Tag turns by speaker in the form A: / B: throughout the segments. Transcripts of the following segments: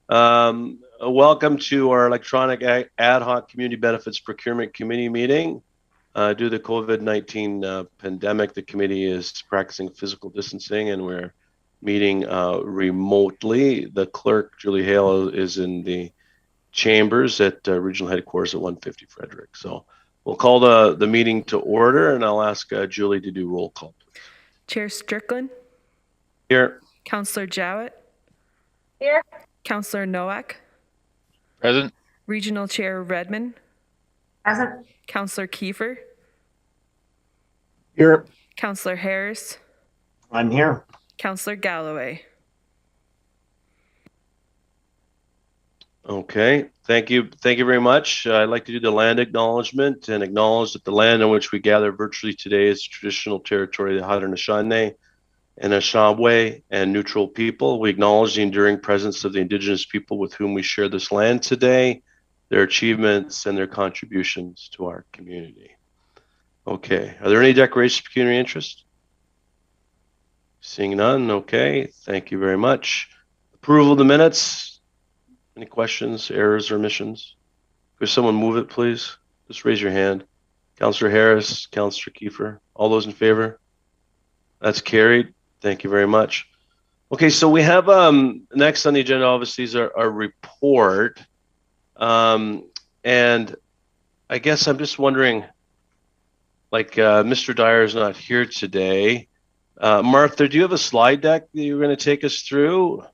A: Welcome to our electronic ad hoc community benefits procurement committee meeting. Due to the COVID-19 pandemic, the committee is practicing physical distancing and we're meeting remotely. The clerk, Julie Hale, is in the chambers at regional headquarters at 150 Frederick. So we'll call the meeting to order, and I'll ask Julie to do roll call, please.
B: Chair Strickland.
A: Here.
B: Councillor Jowett.
C: Here.
B: Councillor Nowak.
D: Present.
B: Regional Chair Redmond.
C: Present.
B: Councillor Kiefer.
E: Here.
B: Councillor Harris.
E: I'm here.
B: Councillor Galloway.
A: Okay, thank you very much. I'd like to do the land acknowledgement and acknowledge that the land on which we gather virtually today is traditional territory of the Haudenosaunee and Anishinaabe and neutral people. We acknowledge the enduring presence of the Indigenous people with whom we share this land today, their achievements and their contributions to our community. Okay, are there any declarations of pecuniary interest? Seeing none, okay, thank you very much. Approval of the minutes. Any questions, errors, or omissions? Could someone move it, please? Just raise your hand. Councillor Harris, Councillor Kiefer, all those in favor? That's carried. Thank you very much. Okay, so we have next on the agenda, obviously, is our report. And I guess I'm just wondering, like Mr. Dyer is not here today. Martha, do you have a slide deck that you're going to take us through?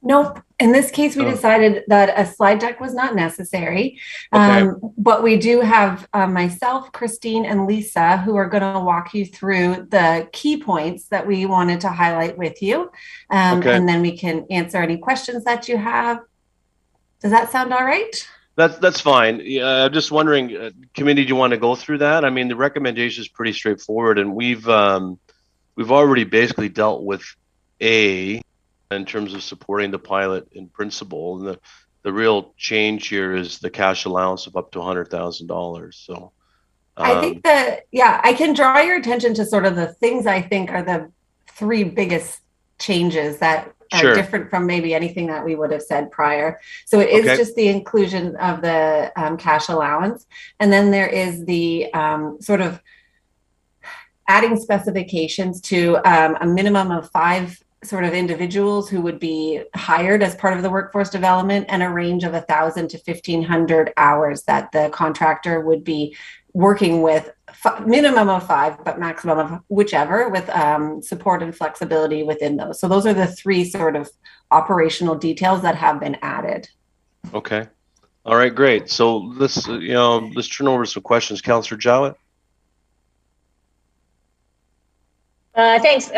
C: Nope. In this case, we decided that a slide deck was not necessary.
A: Okay.
C: But we do have myself, Christine, and Lisa, who are going to walk you through the key points that we wanted to highlight with you.
A: Okay.
C: And then we can answer any questions that you have. Does that sound all right?
A: That's fine. Yeah, I'm just wondering, committee, do you want to go through that? I mean, the recommendation is pretty straightforward, and we've already basically dealt with A in terms of supporting the pilot in principle, and the real change here is the cash allowance of up to $100,000. So
C: I think that, yeah, I can draw your attention to sort of the things I think are the three biggest changes that are different from maybe anything that we would have said prior. So it is just the inclusion of the cash allowance. And then there is the sort of adding specifications to a minimum of 5 sort of individuals who would be hired as part of the workforce development, and a range of 1,000 to 1,500 hours that the contractor would be working with, minimum of 5, but maximum of whichever, with support and flexibility within those. So those are the 3 sort of operational details that have been added.
A: Okay. All right, great. So let's turn over some questions. Councillor Jowett.
F: Thanks,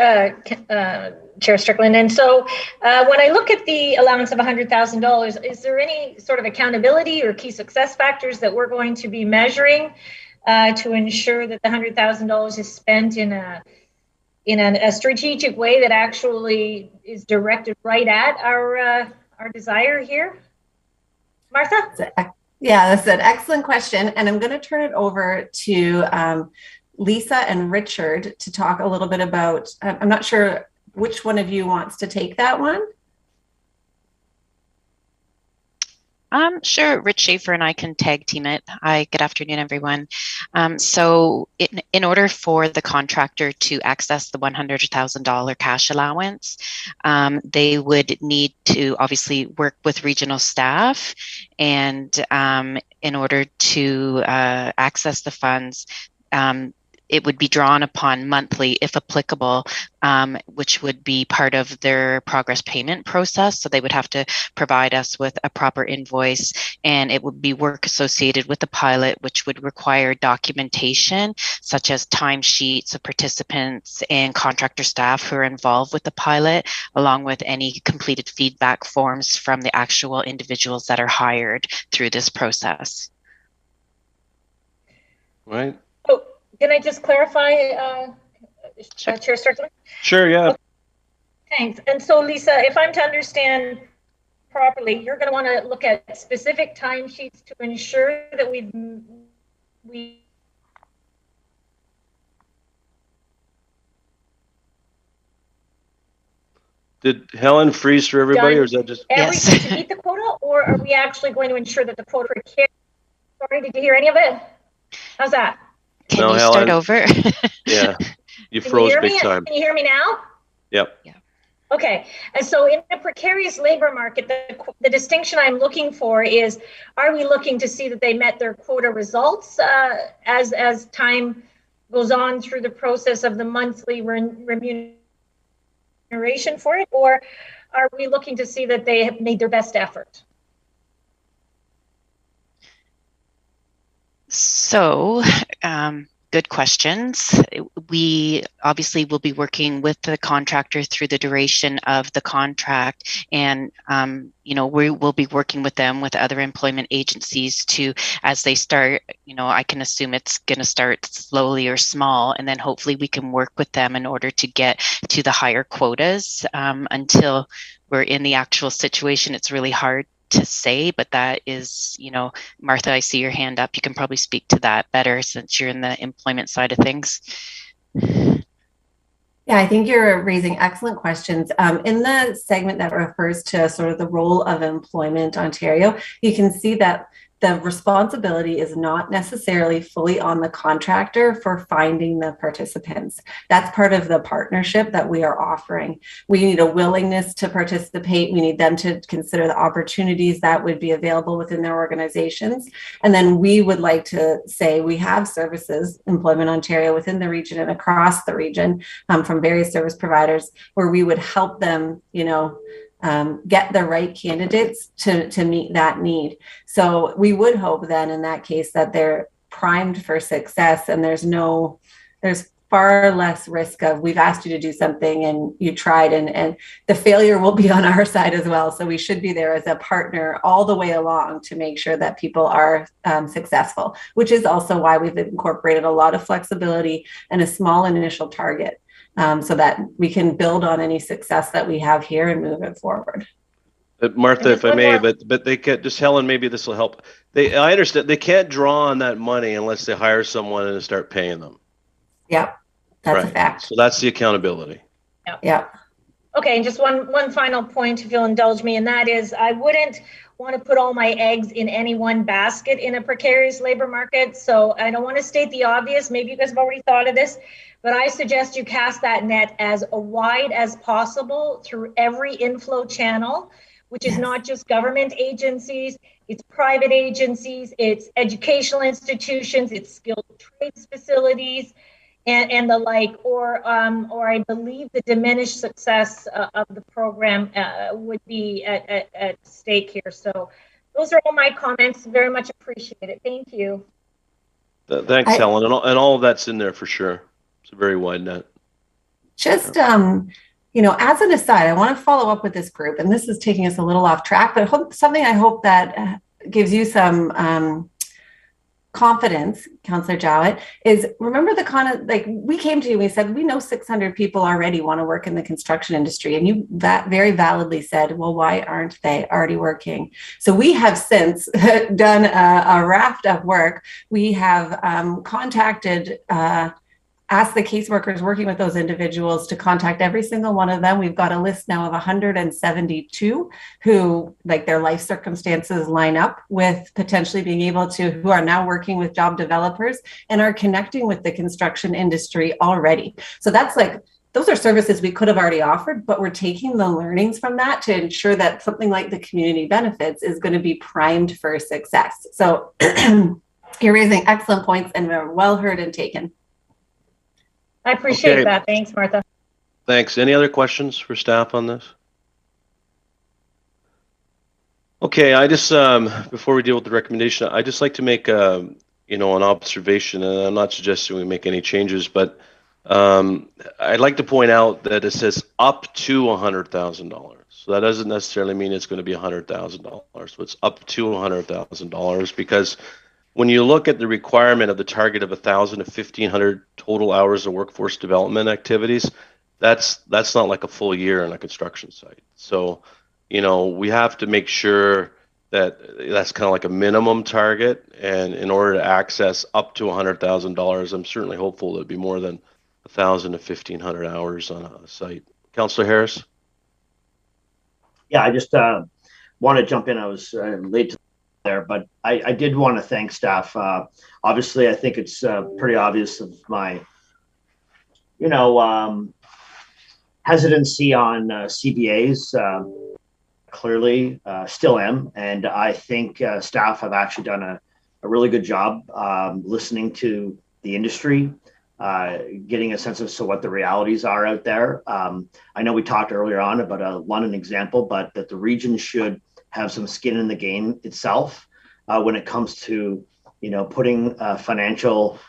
F: Chair Strickland. And so when I look at the allowance of $100,000, is there any sort of accountability or key success factors that we're going to be measuring to ensure that the $100,000 is spent in a strategic way that actually is directed right at our desire here? Martha?
C: Yeah, that's an excellent question. And I'm going to turn it over to Lisa and Richard to talk a little bit about, I'm not sure which one of you wants to take that one.
G: Sure, Rich Schaefer and I can tag team it. Hi, good afternoon, everyone. So in order for the contractor to access the $100,000 cash allowance, they would need to obviously work with regional staff, and in order to access the funds, it would be drawn upon monthly, if applicable, which would be part of their progress payment process. So they would have to provide us with a proper invoice, and it would be work associated with the pilot, which would require documentation, such as timesheets of participants and contractor staff who are involved with the pilot, along with any completed feedback forms from the actual individuals that are hired through this process.
A: Right.
F: Can I just clarify,
G: Sure.
F: Chair Strickland?
A: Sure, yeah.
F: Okay. Thanks. And so, Lisa, if I'm to understand properly, you're going to want to look at specific timesheets to ensure that we
A: Did Helen freeze for everybody, or is that just?
F: Everything
G: Yes.
F: to meet the quota, or are we actually going to ensure that the quota for care? Sorry, did you hear any of it? How's that?
G: Can
A: No,
G: you start
A: Helen.
G: over?
A: Yeah, you
F: Can you
A: froze
F: hear
A: big
F: me?
A: time.
F: Can you hear me now?
A: Yep.
G: Yeah.
F: Okay, and so in a precarious labor market, the distinction I'm looking for is, are we looking to see that they met their quota results as time goes on through the process of the monthly remuneration for it, or are we looking to see that they have made their best effort?
G: So, good questions. We obviously will be working with the contractor through the duration of the contract, and we will be working with them, with other employment agencies, to, as they start, I can assume it's going to start slowly or small, and then hopefully we can work with them in order to get to the higher quotas. Until we're in the actual situation, it's really hard to say, but that is, Martha, I see your hand up. You can probably speak to that better since you're in the employment side of things.
C: Yeah, I think you're raising excellent questions. In the segment that refers to sort of the role of Employment Ontario, you can see that the responsibility is not necessarily fully on the contractor for finding the participants. That's part of the partnership that we are offering. We need a willingness to participate. We need them to consider the opportunities that would be available within their organizations. And then we would like to say we have services, Employment Ontario, within the region and across the region, from various service providers, where we would help them, get the right candidates to meet that need. So we would hope then in that case that they're primed for success, and there's far less risk of, we've asked you to do something and you tried, and the failure will be on our side as well. So we should be there as a partner all the way along to make sure that people are successful, which is also why we've incorporated a lot of flexibility and a small initial target. So that we can build on any success that we have here and move it forward.
A: Martha, if I may, but they can't, just Helen, maybe this will help. I understand they can't draw on that money unless they hire someone and start paying them.
C: Yep, that's
A: right.
C: A fact.
A: So that's the accountability.
F: Yep. Okay, and just one final point, if you'll indulge me, and that is, I wouldn't want to put all my eggs in any one basket in a precarious labor market. So I don't want to state the obvious. Maybe you guys have already thought of this, but I suggest you cast that net as wide as possible through every inflow channel, which is not just government agencies, it's private agencies, it's educational institutions, it's skilled trades facilities, and the like, or I believe the diminished success of the program would be at stake here. So those are all my comments. Very much appreciate it. Thank you.
A: Thanks, Helen, and all of that's in there for sure. It's a very wide net.
C: Just as an aside, I want to follow up with this group, and this is taking us a little off track, but something I hope that gives you some confidence, Councillor Jowett, is remember we came to you, we said, we know 600 people already want to work in the construction industry. And you very validly said, well, why aren't they already working? So we have since done a raft of work. We have contacted, ask the caseworkers working with those individuals to contact every single one of them. We've got a list now of 172 who, like, their life circumstances line up with potentially being able to, who are now working with job developers and are connecting with the construction industry already. So that's those are services we could have already offered, but we're taking the learnings from that to ensure that something like the community benefits is going to be primed for success. So you're raising excellent points and they're well heard and taken.
F: I appreciate that. Thanks, Martha.
A: Thanks. Any other questions for staff on this? Okay, I just, before we deal with the recommendation, I just like to make, an observation, and I'm not suggesting we make any changes, but I'd like to point out that it says up to $100,000. So that doesn't necessarily mean it's going to be $100,000. So it's up to $100,000, because when you look at the requirement of the target of 1,000 to 1,500 total hours of workforce development activities, that's not like a full year on a construction site. So, we have to make sure that that's kind of like a minimum target. And in order to access up to $100,000, I'm certainly hopeful there'll be more than 1,000 to 1,500 hours on a site. Councillor Harris?
D: Yeah, I just want to jump in. I was late to there, but I did want to thank staff. Obviously, I think it's pretty obvious of my, hesitancy on CBAs. Clearly, still am, and I think staff have actually done a really good job listening to the industry, getting a sense of what the realities are out there. I know we talked earlier on about a London example, but that the region should have some skin in the game itself when it comes to putting financial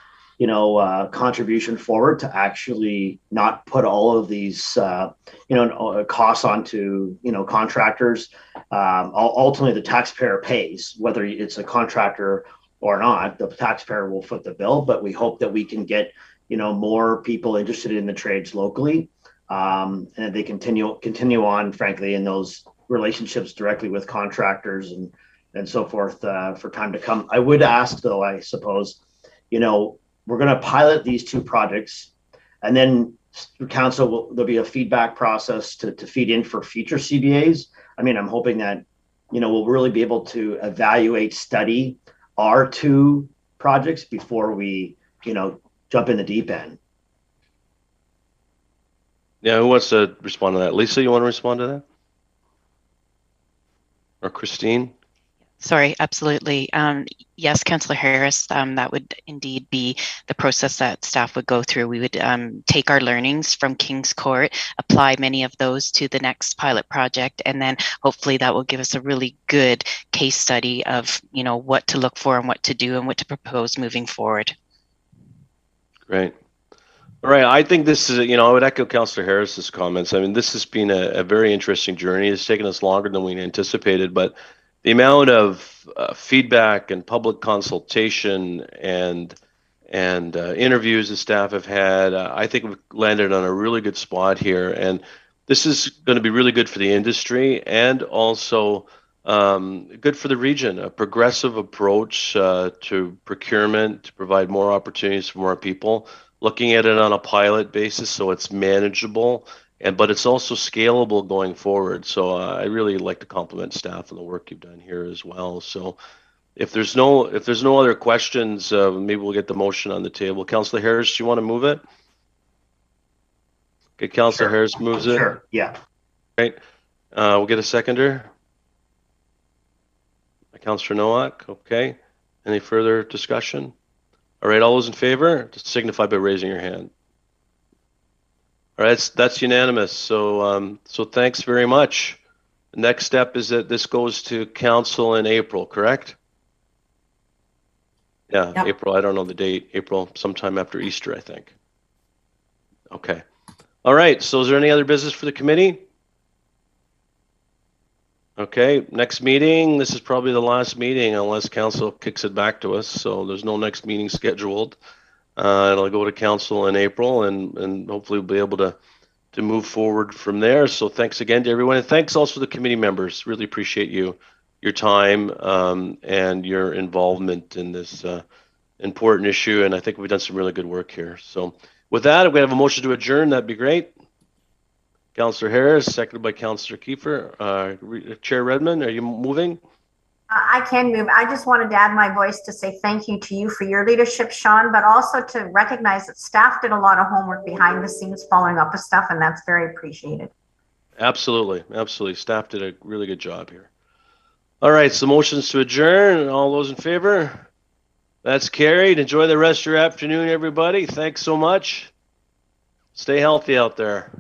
D: contribution forward to actually not put all of these costs onto contractors. Ultimately, the taxpayer pays, whether it's a contractor or not. The taxpayer will foot the bill, but we hope that we can get more people interested in the trades locally, and they continue on, frankly, in those relationships directly with contractors and so forth for time to come. I would ask, though, I suppose, we're going to pilot these two projects, and then council there'll be a feedback process to feed in for future CBAs. I mean, I'm hoping that we'll really be able to study our two projects before we jump in the deep end.
A: Yeah, who wants to respond to that? Lisa, you want to respond to that? Or Christine?
G: Sorry, absolutely. Yes, Councillor Harris, that would indeed be the process that staff would go through. We would take our learnings from King's Court, apply many of those to the next pilot project, and then hopefully that will give us a really good case study of what to look for and what to do and what to propose moving forward.
A: Great. All right, I think this is, I would echo Councillor Harris's comments. I mean, this has been a very interesting journey. It's taken us longer than we anticipated, but the amount of feedback and public consultation and interviews the staff have had, I think we've landed on a really good spot here. And this is going to be really good for the industry and also good for the region. A progressive approach to procurement to provide more opportunities for more people. Looking at it on a pilot basis so it's manageable, but it's also scalable going forward. So I really like to compliment staff on the work you've done here as well. So if there's no other questions, maybe we'll get the motion on the table. Councillor Harris, do you want to move it? Okay, Councillor Harris moves it.
D: Sure. Yeah.
A: Great. We'll get a seconder. Councillor Nowak. Okay. Any further discussion? All right, all those in favor, just signify by raising your hand. All right, that's unanimous. So thanks very much. The next step is that this goes to council in April, correct? Yeah, yep. April. I don't know the date. April, sometime after Easter, I think. Okay. All right. So is there any other business for the committee? Okay, next meeting. This is probably the last meeting unless council kicks it back to us. So there's no next meeting scheduled. It'll go to council in April, and hopefully we'll be able to move forward from there. So thanks again to everyone, and thanks also to the committee members. Really appreciate your time and your involvement in this important issue. And I think we've done some really good work here. So with that, if we have a motion to adjourn, that'd be great. Councillor Harris, seconded by Councillor Kiefer. Chair Redmond, are you moving?
E: I can move. I just wanted to add my voice to say thank you to you for your leadership, Sean, but also to recognize that staff did a lot of homework behind the scenes following up with stuff, and that's very appreciated.
A: Absolutely. Absolutely. Staff did a really good job here. All right, so motions to adjourn. All those in favor? That's carried. Enjoy the rest of your afternoon, everybody. Thanks so much. Stay healthy out there.